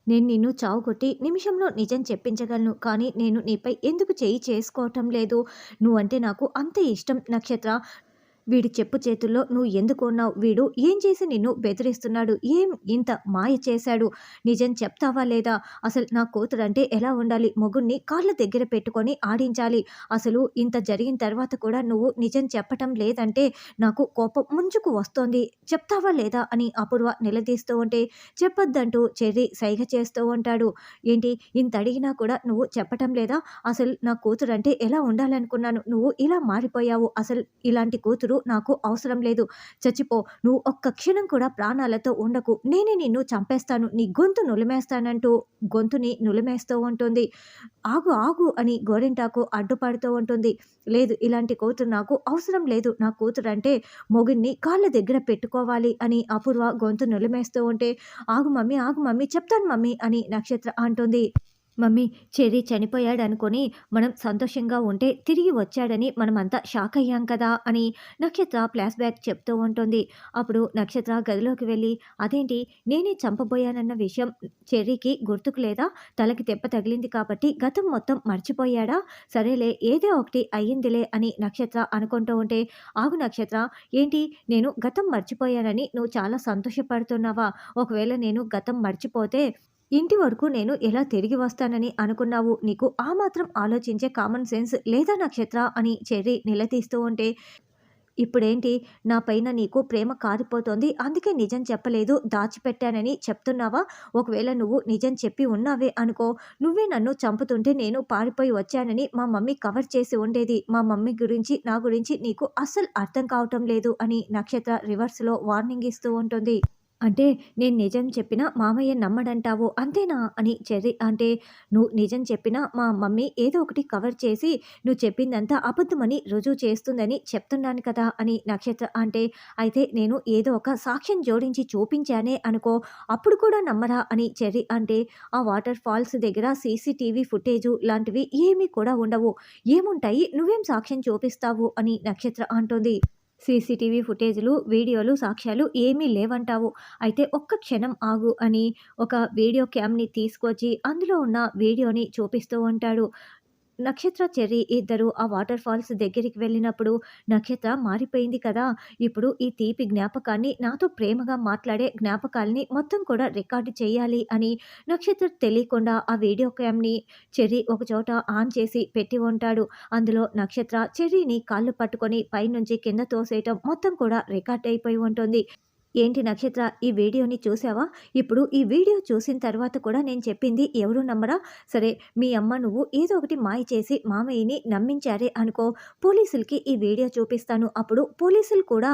నేను నిన్ను చావుకొట్టి నిమిషంలో నిజం చెప్పించగలను. కానీ నేను నీపై ఎందుకు చెయ్యి చేసుకోవటం లేదు. నువ్వంటే నాకు అంత ఇష్టం నక్షత్ర. వీడి చెప్పు చేతుల్లో నువ్వు ఎందుకున్నావు? వీడు ఏం చేసి నిన్ను బెదిరిస్తున్నాడు? ఏం ఇంత మాయ చేశాడు? నిజం చెప్తావా లేదా? అసలు నా కూతురంటే ఎలా ఉండాలి? మొగుడిని కాళ్ళ దగ్గర పెట్టుకొని ఆడించాలి. అసలు ఇంత జరిగిన తర్వాత కూడా నువ్వు నిజం చెప్పటం లేదంటే నాకు కోపం ముంచుకు వస్తోంది. చెప్తావా లేదా? అని అపూర్వ నిలదీస్తూ ఉంటే చెప్పొద్దంటూ చెర్రీ సైగ చేస్తూ ఉంటాడు. ఏంటి ఇంత అడిగినా కూడా నువ్వు చెప్పటం లేదా? అసలు నా కూతురంటే ఎలా ఉండాలనుకున్నాను? నువ్వు ఇలా మారిపోయావు. అసలు ఇలాంటి కూతురు నాకు అవసరం లేదు. చచ్చిపో. నువ్వు ఒక్క క్షణం కూడా ప్రాణాలతో ఉండకు. నేనే నిన్ను చంపేస్తాను. నీ గొంతు నులిమేస్తానంటూ గొంతుని నులిమేస్తూ ఉంటుంది. ఆగు ఆగు అని గోరింటాకు అడ్డుపడుతూ ఉంటుంది. లేదు, ఇలాంటి కూతురు నాకు అవసరం లేదు. నా కూతురంటే మొగుడిని కాళ్ళ దగ్గర పెట్టుకోవాలి అని అపూర్వ గొంతు నులిమేస్తూ ఉంటే ఆగు మమ్మీ, ఆగు మమ్మీ, చెప్తాను మమ్మీ అని నక్షత్ర అంటుంది. మమ్మీ, చెర్రీ చనిపోయాడనుకొని మనం సంతోషంగా ఉంటే తిరిగి వచ్చాడని మనమంతా షాక్ అయ్యాం కదా అని నక్షత్ర ఫ్లాష్ బ్యాక్ చెప్తూ ఉంటుంది. అప్పుడు నక్షత్ర గదిలోకి వెళ్ళి అదేంటి నేనే చంపబోయానన్న విషయం చెర్రీకి గుర్తుకు లేదా? తలకి దెబ్బ తగిలింది కాబట్టి గతం మొత్తం మర్చిపోయాడా? సరేలే, ఏదో ఒకటి అయ్యిందిలే అని నక్షత్ర అనుకుంటూ ఉంటే ఆగు నక్షత్ర, ఏంటి నేను గతం మర్చిపోయానని నువ్వు చాలా సంతోషపడుతున్నావా? ఒకవేళ నేను గతం మర్చిపోతే ఇంటి వరకు నేను ఎలా తిరిగి వస్తానని అనుకున్నావు? నీకు ఆ మాత్రం ఆలోచించే కామన్ సెన్స్ లేదా నక్షత్ర అని చెర్రీ నిలదీస్తూ ఉంటే ఇప్పుడేంటి నా పైన నీకు ప్రేమ కారిపోతోంది, అందుకే నిజం చెప్పలేదు, దాచిపెట్టానని చెప్తున్నావా? ఒకవేళ నువ్వు నిజం చెప్పి ఉన్నావే అనుకో, నువ్వే నన్ను చంపుతుంటే నేను పారిపోయి వచ్చానని మా మమ్మీ కవర్ చేసి ఉండేది. మా మమ్మీ గురించి నా గురించి నీకు అస్సలు అర్థం కావటం లేదు అని నక్షత్ర రివర్స్లో వార్నింగ్ ఇస్తూ ఉంటుంది. అంటే నేను నిజం చెప్పినా మామయ్య నమ్మడంటావు అంతేనా? అని చెర్రీ అంటే నువ్వు నిజం చెప్పినా మా మమ్మీ ఏదో ఒకటి కవర్ చేసి నువ్వు చెప్పిందంతా అబద్ధమని రుజువు చేస్తుందని చెప్తున్నాను కదా అని నక్షత్ర అంటే అయితే నేను ఏదో ఒక సాక్ష్యం జోడించి చూపించానే అనుకో, అప్పుడు కూడా నమ్మరా అని చెర్రీ అంటే ఆ వాటర్ ఫాల్స్ దగ్గర సీసీటీవీ ఫుటేజు లాంటివి ఏమీ కూడా ఉండవు. ఏముంటాయి? నువ్వేం సాక్ష్యం చూపిస్తావు అని నక్షత్ర అంటుంది. సీసీటీవీ ఫుటేజ్‌లు, వీడియోలు, సాక్ష్యాలు ఏమీ లేవంటావు. అయితే ఒక్క క్షణం ఆగు అని ఒక వీడియో క్యామ్‌ని తీసుకొచ్చి అందులో ఉన్న వీడియోని చూపిస్తూ ఉంటాడు. నక్షత్ర, చెర్రీ ఇద్దరు ఆ వాటర్ ఫాల్స్ దగ్గరికి వెళ్ళినప్పుడు నక్షత్ర మారిపోయింది కదా! ఇప్పుడు ఈ తీపి జ్ఞాపకాన్ని నాతో ప్రేమగా మాట్లాడే జ్ఞాపకాల్ని మొత్తం కూడా రికార్డు చేయాలి అని నక్షత్ర తెలియకుండా ఆ వీడియో క్యామ్‌ని చెర్రీ ఒకచోట ఆన్ చేసి పెట్టి ఉంటాడు. అందులో నక్షత్ర చెర్రీని కాళ్ళు పట్టుకొని పైనుంచి కింద తోసేయటం మొత్తం కూడా రికార్డ్ అయిపోయి ఉంటుంది. ఏంటి నక్షత్ర, ఈ వీడియోని చూసావా? ఇప్పుడు ఈ వీడియో చూసిన తర్వాత కూడా నేను చెప్పింది ఎవరు నమ్మరా? సరే, మీ అమ్మ నువ్వు ఏదో ఒకటి మాయ చేసి మామయ్యని నమ్మించారే అనుకో, పోలీసులకి ఈ వీడియో చూపిస్తాను. అప్పుడు పోలీసులు కూడా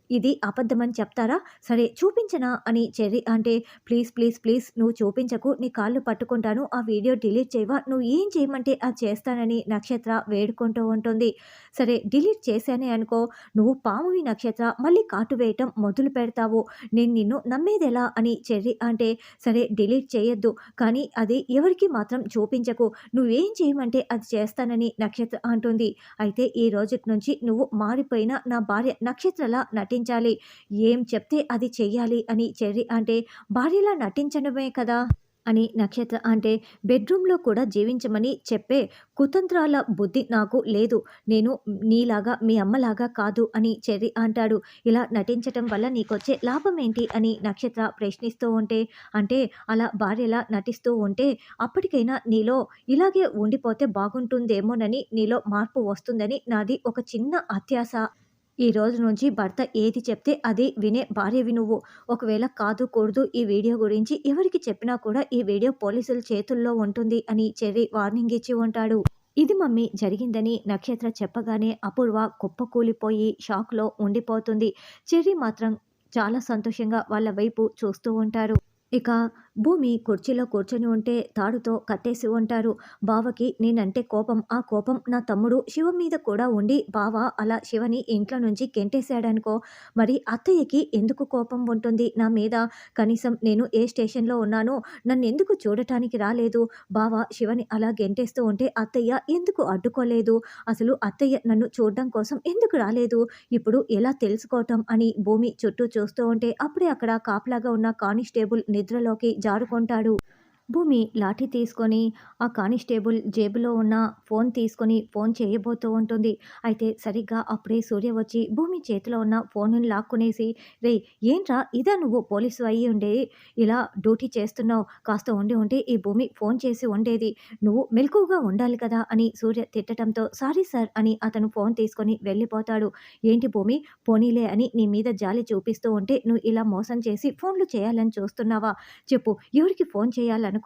ఇది అబద్ధమని చెప్తారా? సరే చూపించనా అని చెర్రీ అంటే ప్లీజ్ ప్లీజ్ ప్లీజ్ నువ్వు చూపించకు, నీ కాళ్ళు పట్టుకుంటాను, ఆ వీడియో డిలీట్ చేయవా? నువ్వు ఏం చేయమంటే అది చేస్తానని నక్షత్ర వేడుకుంటూ ఉంటుంది. సరే డిలీట్ చేశానే అనుకో, నువ్వు పామువి నక్షత్ర, మళ్ళీ కాటు వేయటం మొదలు పెడతావు. నేను నిన్ను నమ్మేదెలా అని చెర్రీ అంటే సరే డిలీట్ చేయొద్దు, కానీ అది ఎవరికి మాత్రం చూపించకు, నువ్వేం చేయమంటే అది చేస్తానని నక్షత్ర అంటుంది. అయితే ఈ రోజుటి నుంచి నువ్వు మారిపోయిన నా భార్య నక్షత్రలా నటించాలి. ఏం చెప్తే అది చెయ్యాలి అని చెర్రీ అంటే భార్యలా నటించడమే కదా అని నక్షత్ర అంటే బెడ్రూమ్‌లో కూడా జీవించమని చెప్పే కుతంత్రాల బుద్ధి నాకు లేదు. నేను నీలాగా మీ అమ్మలాగా కాదు అని చెర్రీ అంటాడు. ఇలా నటించటం వల్ల నీకొచ్చే లాభం ఏంటి అని నక్షత్ర ప్రశ్నిస్తూ ఉంటే, అంటే అలా భార్యలా నటిస్తూ ఉంటే అప్పటికైనా నీలో ఇలాగే ఉండిపోతే బాగుంటుందేమోనని, నీలో మార్పు వస్తుందని నాది ఒక చిన్న అత్యాశ. ఈ రోజు నుంచి భర్త ఏది చెప్తే అది వినే భార్యవి నువ్వు. ఒకవేళ కాదు కూడదు ఈ వీడియో గురించి ఎవరికి చెప్పినా కూడా ఈ వీడియో పోలీసుల చేతుల్లో ఉంటుంది అని చెర్రీ వార్నింగ్ ఇచ్చి ఉంటాడు. ఇది మమ్మీ జరిగిందని నక్షత్ర చెప్పగానే అపూర్వ కుప్పకూలిపోయి షాక్‌లో ఉండిపోతుంది. చెర్రీ మాత్రం చాలా సంతోషంగా వాళ్ళ వైపు చూస్తూ ఉంటారు. ఇక భూమి కుర్చీలో కూర్చొని ఉంటే తాడుతో కట్టేసి ఉంటారు. బావకి నేనంటే కోపం. ఆ కోపం నా తమ్ముడు శివ మీద కూడా ఉండి బావ అలా శివని ఇంట్లో నుంచి గెంటేశాడనుకో, మరి అత్తయ్యకి ఎందుకు కోపం ఉంటుంది నా మీద? కనీసం నేను ఏ స్టేషన్‌లో ఉన్నానో నన్నెందుకు చూడటానికి రాలేదు? బావ శివని అలా గెంటేస్తూ ఉంటే అత్తయ్య ఎందుకు అడ్డుకోలేదు? అసలు అత్తయ్య నన్ను చూడ్డం కోసం ఎందుకు రాలేదు? ఇప్పుడు ఎలా తెలుసుకోవటం అని భూమి చుట్టూ చూస్తూ ఉంటే అప్పుడే అక్కడ కాపలాగా ఉన్న కానిస్టేబుల్ నిద్రలోకి జారుకుంటాడు. భూమి లాఠీ తీసుకొని ఆ కానిస్టేబుల్ జేబులో ఉన్న ఫోన్ తీసుకొని ఫోన్ చేయబోతూ ఉంటుంది. అయితే సరిగ్గా అప్పుడే సూర్య వచ్చి భూమి చేతిలో ఉన్న ఫోనుని లాక్కునేసి, "రేయ్! ఏంట్రా ఇదా నువ్వు పోలీసు అయ్యి ఉండి ఇలా డ్యూటీ చేస్తున్నావు? కాస్త ఉండి ఉంటే ఈ భూమి ఫోన్ చేసి ఉండేది. నువ్వు మెలకువగా ఉండాలి కదా!" అని సూర్య తిట్టటంతో, "సారీ సార్" అని అతను ఫోన్ తీసుకొని వెళ్ళిపోతాడు. "ఏంటి భూమి, పోనీలే అని నీ మీద జాలి చూపిస్తూ ఉంటే నువ్వు ఇలా మోసం చేసి ఫోన్లు చేయాలని చూస్తున్నావా? చెప్పు, ఎవరికి ఫోన్ చేయాలనుకున్నావు?"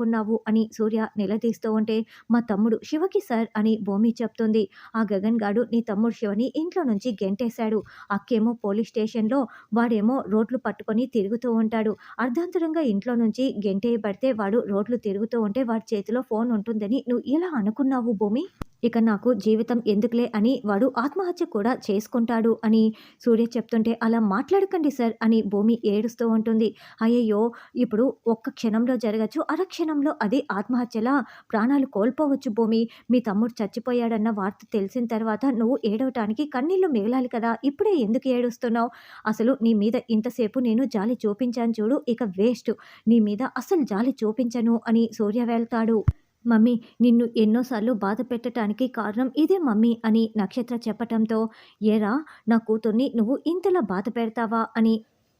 అని సూర్య నిలదీస్తూ ఉంటే, "మా తమ్ముడు శివకి సార్" అని భూమి చెప్తుంది. "ఆ గగన్ గాడు నీ తమ్ముడు శివని ఇంట్లో నుంచి గెంటేశాడు. అక్కేమో పోలీస్ స్టేషన్‌లో, వాడేమో రోడ్లు పట్టుకొని తిరుగుతూ ఉంటాడు. అర్ధాంతరంగా ఇంట్లో నుంచి గెంటేయబడితే వాడు రోడ్లు తిరుగుతూ ఉంటే వాడి చేతిలో ఫోన్ ఉంటుందని నువ్వు ఎలా అనుకున్నావు భూమి? ఇక నాకు జీవితం ఎందుకులే అని వాడు ఆత్మహత్య కూడా చేసుకుంటాడు" అని సూర్య చెప్తుంటే, "అలా మాట్లాడకండి సార్" అని భూమి ఏడుస్తూ ఉంటుంది. "అయ్యయ్యో! ఇప్పుడు ఒక్క క్షణంలో జరగచ్చు. అరక్షణంలో అది ఆత్మహత్యలా ప్రాణాలు కోల్పోవచ్చు భూమి. మీ తమ్ముడు చచ్చిపోయాడన్న వార్త తెలిసిన తర్వాత నువ్వు ఏడవటానికి కన్నీళ్లు మిగలాలి కదా! ఇప్పుడే ఎందుకు ఏడుస్తున్నావు? అసలు నీ మీద ఇంతసేపు నేను జాలి చూపించాను చూడు, ఇక వేస్ట్. నీ మీద అస్సలు జాలి చూపించను" అని సూర్య వెళ్తాడు. "మమ్మీ, నిన్ను ఎన్నో సార్లు బాధ పెట్టటానికి కారణం ఇదే మమ్మీ" అని నక్షత్ర చెప్పటంతో, "ఏరా, నా కూతుర్ని నువ్వు ఇంతలా బాధ పెడతావా?" అని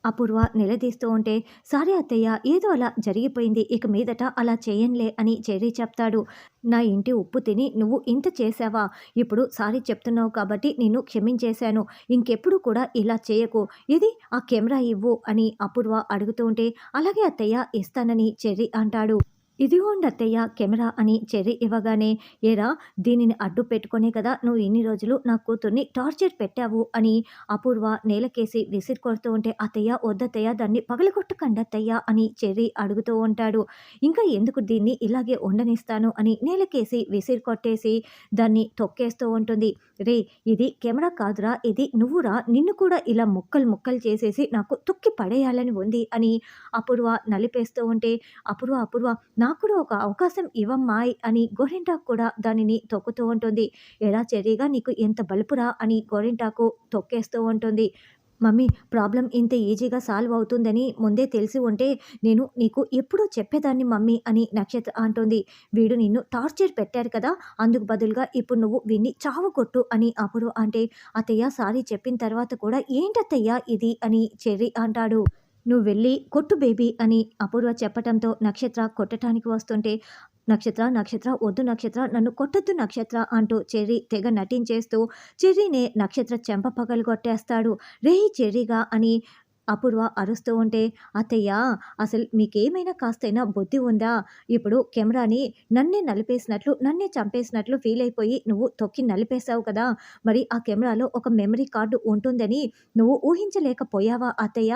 అపూర్వ నిలదీస్తూ ఉంటే, "సారీ అత్తయ్య, ఏదో అలా జరిగిపోయింది. ఇక మీదట అలా చేయనులే" అని చెర్రీ చెప్తాడు. "నా ఇంటి ఉప్పు తిని నువ్వు ఇంత చేశావా? ఇప్పుడు సారీ చెప్తున్నావు కాబట్టి నిన్ను క్షమించేశాను. ఇంకెప్పుడు కూడా ఇలా చేయకు. ఏది ఆ కెమెరా ఇవ్వు" అని అపూర్వ అడుగుతూ ఉంటే, "అలాగే అత్తయ్య, ఇస్తానని" చెర్రీ అంటాడు. "ఇదిగోండి అత్తయ్య కెమెరా" అని చెర్రీ ఇవ్వగానే, "ఏరా, దీనిని అడ్డు పెట్టుకొనే కదా నువ్వు ఇన్ని రోజులు నా కూతుర్ని టార్చర్ పెట్టావు" అని అపూర్వ నేలకేసి విసిరి కొడుతూ ఉంటే, "అత్తయ్య వద్దత్తయ్య, దాన్ని పగలగొట్టకండి అత్తయ్య" అని చెర్రీ అడుగుతూ ఉంటాడు. "ఇంకా ఎందుకు దీన్ని ఇలాగే ఉండనిస్తాను" అని నేలకేసి విసిరి కొట్టేసి దాన్ని తొక్కేస్తూ ఉంటుంది. "రేయ్, ఇది కెమెరా కాదురా, ఇది నువ్వురా, నిన్ను కూడా ఇలా ముక్కలు ముక్కలు చేసేసి నాకు తొక్కి పడేయాలని ఉంది" అని అపూర్వ నలిపేస్తూ ఉంటే, "అపూర్వ, అపూర్వ, నాకు కూడా ఒక అవకాశం ఇవ్వమ్మాయ్" అని గోరింటాకు కూడా దానిని తొక్కుతూ ఉంటుంది. "ఎరా చెర్రీగా, నీకు ఎంత బలుపురా" అని గోరింటాకు తొక్కేస్తూ ఉంటుంది. "మమ్మీ, ప్రాబ్లమ్ ఇంత ఈజీగా సాల్వ్ అవుతుందని ముందే తెలిసి ఉంటే నేను నీకు ఎప్పుడో చెప్పేదాన్ని మమ్మీ" అని నక్షత్ర అంటుంది. "వీడు నిన్ను టార్చర్ పెట్టారు కదా, అందుకు బదులుగా ఇప్పుడు నువ్వు వీడిని చావగొట్టు" అని అపూర్వ అంటే, "అత్తయ్య సారీ చెప్పిన తర్వాత కూడా ఏంటత్తయ్య ఇది" అని చెర్రీ అంటాడు. "నువ్వు వెళ్ళి కొట్టు బేబీ" అని అపూర్వ చెప్పటంతో నక్షత్ర కొట్టటానికి వస్తుంటే, "నక్షత్ర, నక్షత్ర, వద్దు నక్షత్ర, నన్ను కొట్టొద్దు నక్షత్ర" అంటూ చెర్రీ తెగ నటించేస్తూ చెర్రీనే నక్షత్ర చెంప పగలగొట్టేస్తాడు. "రేయ్ చెర్రీగా" అని అపూర్వ అరుస్తూ ఉంటే, "అత్తయ్య, అసలు మీకేమైనా కాస్తైనా బుద్ధి ఉందా? ఇప్పుడు కెమెరాని నన్నే నలిపేసినట్లు, నన్నే చంపేసినట్లు ఫీల్ అయిపోయి నువ్వు తొక్కి నలిపేశావు కదా! మరి ఆ కెమెరాలో ఒక మెమరీ కార్డు ఉంటుందని నువ్వు ఊహించలేకపోయావా అత్తయ్య?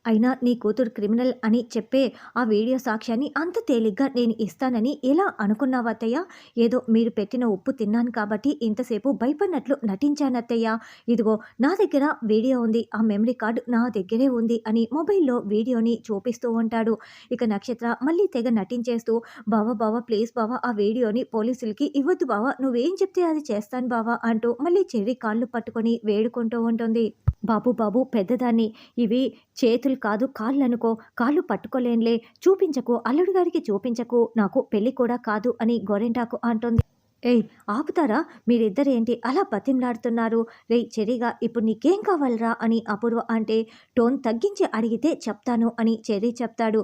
అయినా నీ కూతురు క్రిమినల్ అని చెప్పే ఆ వీడియో సాక్ష్యాన్ని అంత తేలిగ్గా నేను ఇస్తానని ఎలా అనుకున్నావత్తయ్య? ఏదో మీరు పెట్టిన ఉప్పు తిన్నాను కాబట్టి ఇంతసేపు భయపడినట్లు నటించానత్తయ్య. ఇదిగో నా దగ్గర వీడియో ఉంది. ఆ మెమరీ కార్డ్ నా దగ్గరే ఉంది" అని మొబైల్‌లో వీడియోని చూపిస్తూ ఉంటాడు. ఇక నక్షత్ర మళ్ళీ తెగ నటించేస్తూ, "బావ, బావ, ప్లీజ్ బావ, ఆ వీడియోని పోలీసులకి ఇవ్వొద్దు బావ, నువ్వేం చెప్తే అది చేస్తాను బావ" అంటూ మళ్ళీ చెర్రీ కాళ్ళు పట్టుకొని వేడుకుంటూ ఉంటుంది. "బాబు, బాబు, పెద్దదాన్ని. ఇవి చేతులు కాదు కాళ్ళనుకో. కాళ్ళు పట్టుకోలేనులే. చూపించకు, అల్లుడు గారికి చూపించకు. నాకు పెళ్లి కూడా కాదు" అని గోరింటాకు అంటుంది. "ఏయ్, ఆపుతారా? మీరిద్దరేంటి అలా బతిమలాడుతున్నారు? రేయ్ చెర్రీగా, ఇప్పుడు నీకేం కావాలిరా" అని అపూర్వ అంటే, "టోన్ తగ్గించి అడిగితే చెప్తాను" అని చెర్రీ చెప్తాడు.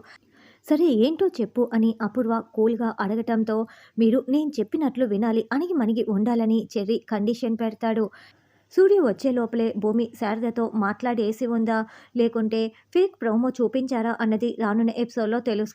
"సరే ఏంటో చెప్పు" అని అపూర్వ కూల్‌గా అడగటంతో, "మీరు నేను చెప్పినట్లు వినాలి, అణిగిమణిగి ఉండాలని" చెర్రీ కండిషన్ పెడతాడు. సూర్య వచ్చే లోపలే భూమి శారదతో మాట్లాడేసి ఉందా, లేకుంటే ఫేక్ ప్రోమో చూపించారా అన్నది రానున్న ఎపిసోడ్‌లో తెలుస్తుంది.